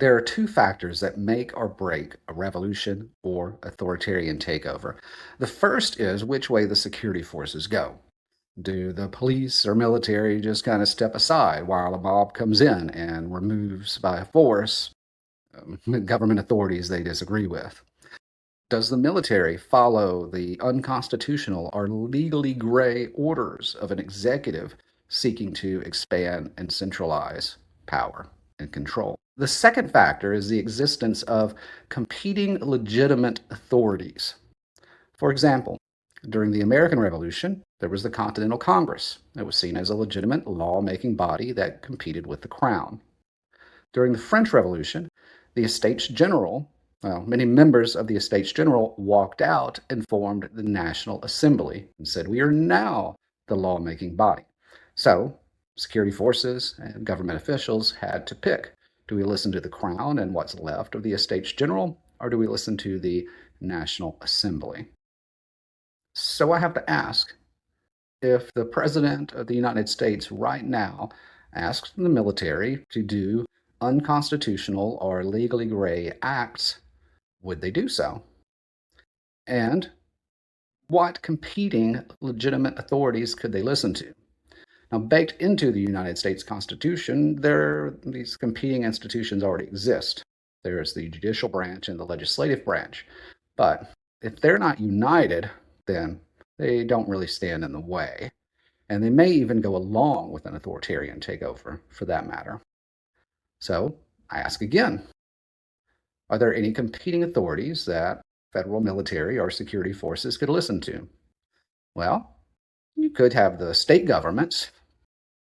There are two factors that make or break a revolution or authoritarian takeover. The first is which way the security forces go. Do the police or military just kind of step aside while a mob comes in and removes by force government authorities they disagree with? Does the military follow the unconstitutional or legally gray orders of an executive seeking to expand and centralize power and control? The second factor is the existence of competing legitimate authorities. For example, during the American Revolution, there was the Continental Congress. It was seen as a legitimate lawmaking body that competed with the crown. During the French Revolution, the Estates General, many members of the Estates General walked out and formed the National Assembly and said, "We are now the lawmaking body." So, security forces and government officials had to pick. Do we listen to the crown and what's left of the Estates General, or do we listen to the National Assembly? So I have to ask, if the President of the United States right now asks the military to do unconstitutional or legally gray acts, would they do so? And what competing legitimate authorities could they listen to? Now, baked into the United States Constitution, these competing institutions already exist. There's the judicial branch and the legislative branch. But if they're not united, then they don't really stand in the way. And they may even go along with an authoritarian takeover, for that matter. So I ask again, are there any competing authorities that federal military or security forces could listen to? Well, you could have the state governments,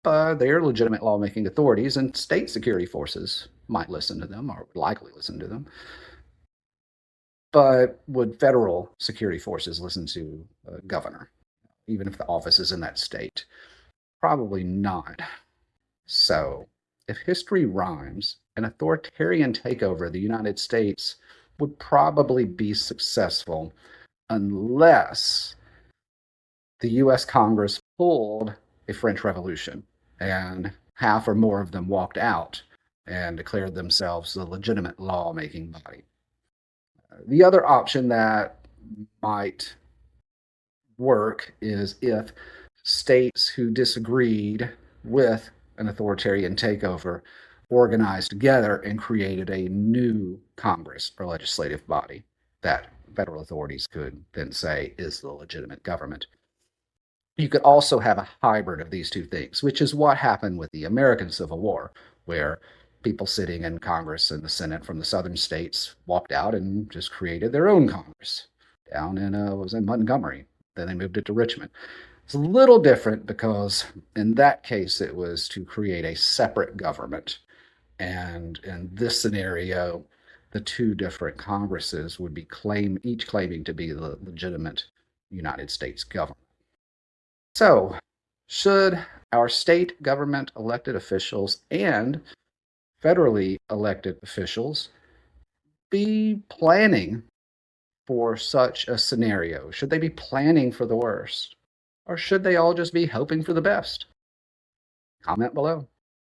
but they're legitimate lawmaking authorities, and state security forces might listen to them or would likely listen to them. But would federal security forces listen to a governor, even if the office is in that state? Probably not. So, if history rhymes, an authoritarian takeover of the United States would probably be successful unless the US Congress pulled a French Revolution and half or more of them walked out and declared themselves the legitimate lawmaking body. The other option that might work is if states who disagreed with an authoritarian takeover organized together and created a new Congress or legislative body that federal authorities could then say is the legitimate government. You could also have a hybrid of these two things, which is what happened with the American Civil War, where people sitting in Congress and the Senate from the southern states walked out and just created their own Congress down in was in Montgomery. Then they moved it to Richmond. It's a little different because in that case it was to create a separate government. And in this scenario, the two different Congresses would be each claiming to be the legitimate United States government. So, should our state government elected officials and federally elected officials be planning for such a scenario? Should they be planning for the worst? Or should they all just be hoping for the best? Comment below.